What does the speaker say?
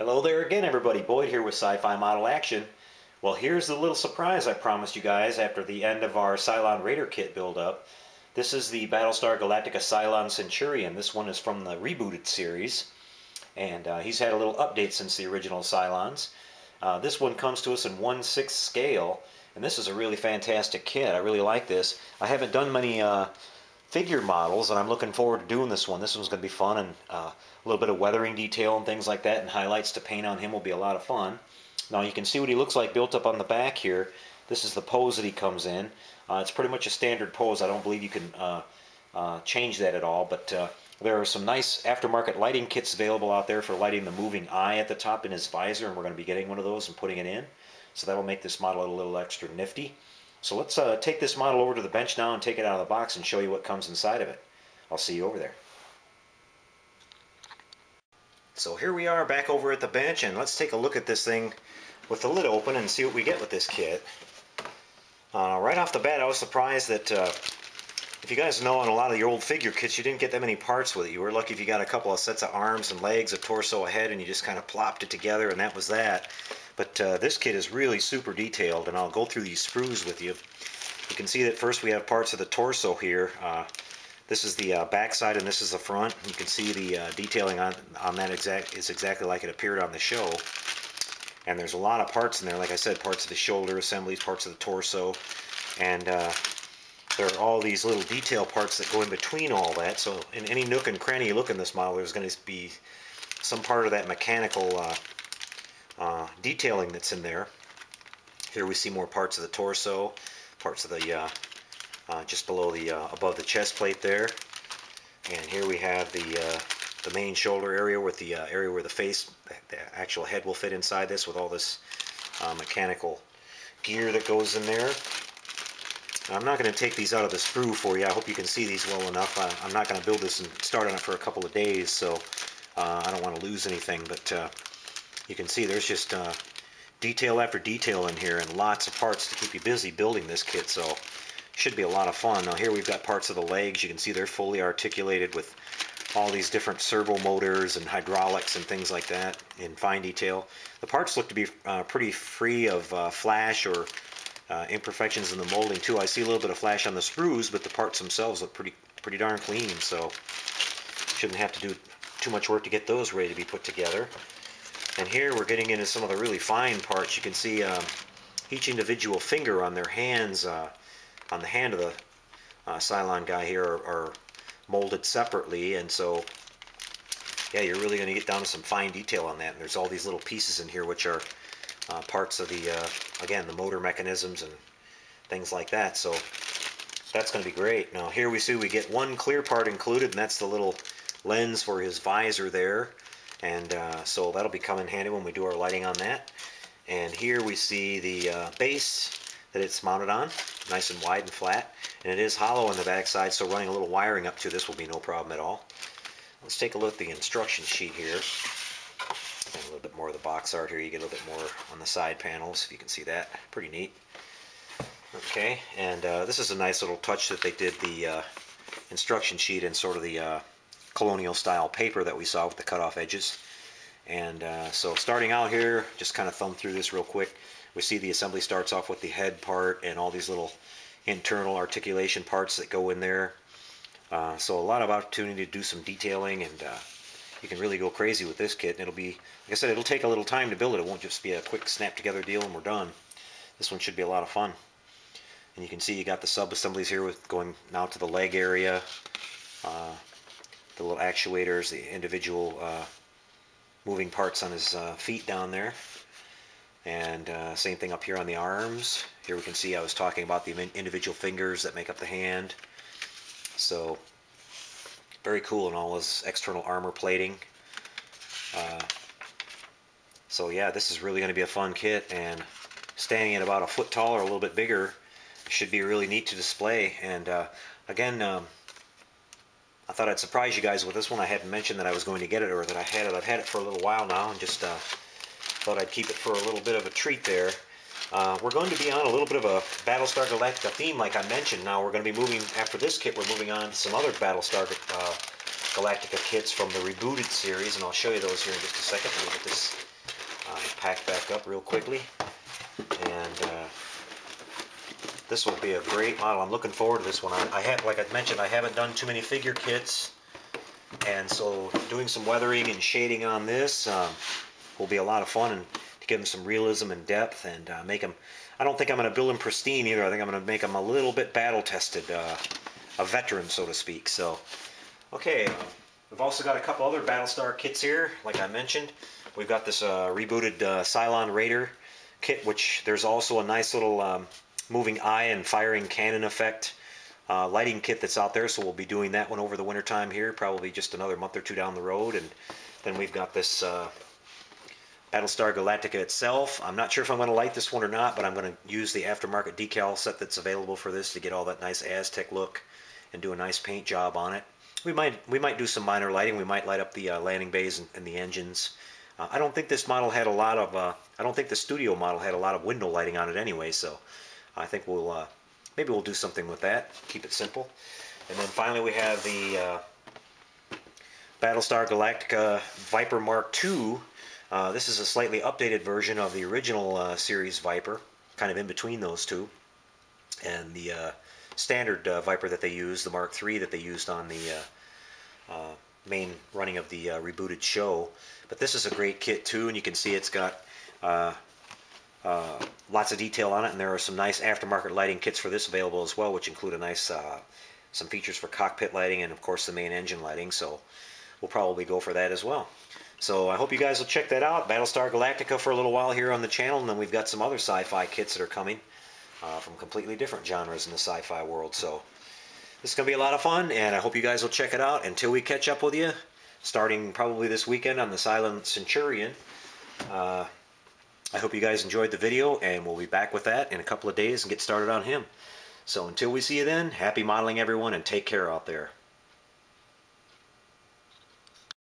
Hello there again, everybody. Boyd here with Sci-Fi Model Action. Well, here's the little surprise I promised you guys after the end of our Cylon Raider kit build-up. This is the Battlestar Galactica Cylon Centurion. This one is from the Rebooted series, and he's had a little update since the original Cylons. This one comes to us in 1/6 scale, and this is a really fantastic kit. I really like this. I haven't done many figure models, and I'm looking forward to doing this one. This one's going to be fun, and a little bit of weathering detail and things like that, and highlights to paint on him will be a lot of fun. Now you can see what he looks like built up on the back here. This is the pose that he comes in. It's pretty much a standard pose. I don't believe you can change that at all, but there are some nice aftermarket lighting kits available out there for lighting the moving eye at the top in his visor, and we're going to be getting one of those and putting it in. So that'll make this model a little extra nifty. So let's take this model over to the bench now and take it out of the box and show you what comes inside of it. I'll see you over there. So here we are back over at the bench, and let's take a look at this thing with the lid open and see what we get with this kit. Right off the bat, I was surprised that if you guys know, on a lot of the old figure kits, you didn't get that many parts with it. You were lucky if you got a couple of sets of arms and legs, a torso, a head, and you just kind of plopped it together, and that was that. But this kit is really super detailed, and I'll go through these sprues with you. You can see that first we have parts of the torso here. This is the back side, and this is the front. You can see the detailing on that is exactly like it appeared on the show. And there's a lot of parts in there. Like I said, parts of the shoulder assemblies, parts of the torso, and there are all these little detail parts that go in between all that. So in any nook and cranny you look in this model, there's going to be some part of that mechanical detailing that's in there. Here we see more parts of the torso, parts of the just below the above the chest plate there, and here we have the main shoulder area with the area where the face, the actual head will fit inside this, with all this mechanical gear that goes in there. Now, I'm not going to take these out of the sprue for you. I hope you can see these well enough. I'm not going to build this and start on it for a couple of days, so I don't want to lose anything, but you can see there's just detail after detail in here, and lots of parts to keep you busy building this kit, so should be a lot of fun. Now here we've got parts of the legs. You can see they're fully articulated with all these different servo motors and hydraulics and things like that in fine detail. The parts look to be pretty free of flash or imperfections in the molding too. I see a little bit of flash on the sprues, but the parts themselves look pretty darn clean, so shouldn't have to do too much work to get those ready to be put together. And here we're getting into some of the really fine parts. You can see each individual finger on their hands, on the hand of the Cylon guy here, are molded separately, and so yeah, you're really going to get down to some fine detail on that. And there's all these little pieces in here which are parts of the again, the motor mechanisms and things like that, so that's going to be great. Now here we see we get one clear part included, and that's the little lens for his visor there, and so that'll be coming handy when we do our lighting on that. And here we see the base that it's mounted on, nice and wide and flat, and it is hollow on the back side, so running a little wiring up to this will be no problem at all. Let's take a look at the instruction sheet here, and a little bit more of the box art here. You get a little bit more on the side panels, if you can see that. Pretty neat. Okay, and this is a nice little touch that they did the instruction sheet in sort of the colonial style paper that we saw with the cut-off edges. And so starting out here, just kind of thumb through this real quick. We see the assembly starts off with the head part and all these little internal articulation parts that go in there. So a lot of opportunity to do some detailing, and you can really go crazy with this kit. And it'll be, like I said, it'll take a little time to build it. It won't just be a quick snap together deal and we're done. This one should be a lot of fun. And you can see you got the sub-assemblies here with going now to the leg area, the little actuators, the individual moving parts on his feet down there. And same thing up here on the arms. Here we can see I was talking about the individual fingers that make up the hand. So very cool, and all his external armor plating. So yeah, this is really going to be a fun kit, and standing at about a foot tall or a little bit bigger should be really neat to display. And again, I thought I'd surprise you guys with this one. I hadn't mentioned that I was going to get it, or that I had it. I've had it for a little while now, and just thought I'd keep it for a little bit of a treat there. We're going to be on a little bit of a Battlestar Galactica theme, like I mentioned. Now we're going to be moving, after this kit, we're moving on to some other Battlestar Galactica kits from the Rebooted series, and I'll show you those here in just a second. Let me get this pack back up real quickly. And this will be a great model. I'm looking forward to this one. Like I mentioned, I haven't done too many figure kits, and so doing some weathering and shading on this will be a lot of fun, and to give them some realism and depth, and make them. I don't think I'm going to build them pristine either. I think I'm going to make them a little bit battle tested, a veteran, so to speak. So, okay, we've also got a couple other Battlestar kits here, like I mentioned. We've got this rebooted Cylon Raider kit, which there's also a nice little moving eye and firing cannon effect lighting kit that's out there, so we'll be doing that one over the winter time here, probably just another month or two down the road. And then we've got this Battlestar Galactica itself. I'm not sure if I'm going to light this one or not, but I'm going to use the aftermarket decal set that's available for this to get all that nice Aztec look and do a nice paint job on it. We might do some minor lighting. We might light up the landing bays and the engines. I don't think this model had a lot of. I don't think the studio model had a lot of window lighting on it anyway. So I think we'll maybe we'll do something with that. Keep it simple. And then finally we have the Battlestar Galactica Viper Mark II. This is a slightly updated version of the original series Viper, kind of in between those two, and the standard Viper that they used, the Mark III that they used on the main running of the rebooted show. But this is a great kit too, and you can see it's got lots of detail on it, and there are some nice aftermarket lighting kits for this available as well, which include a nice some features for cockpit lighting and of course the main engine lighting. So we'll probably go for that as well. So I hope you guys will check that out. Battlestar Galactica for a little while here on the channel, and then we've got some other sci-fi kits that are coming from completely different genres in the sci-fi world. So this is going to be a lot of fun, and I hope you guys will check it out. Until we catch up with you, starting probably this weekend on the Cylon Centurion, I hope you guys enjoyed the video, and we'll be back with that in a couple of days and get started on him. So until we see you then, happy modeling everyone, and take care out there.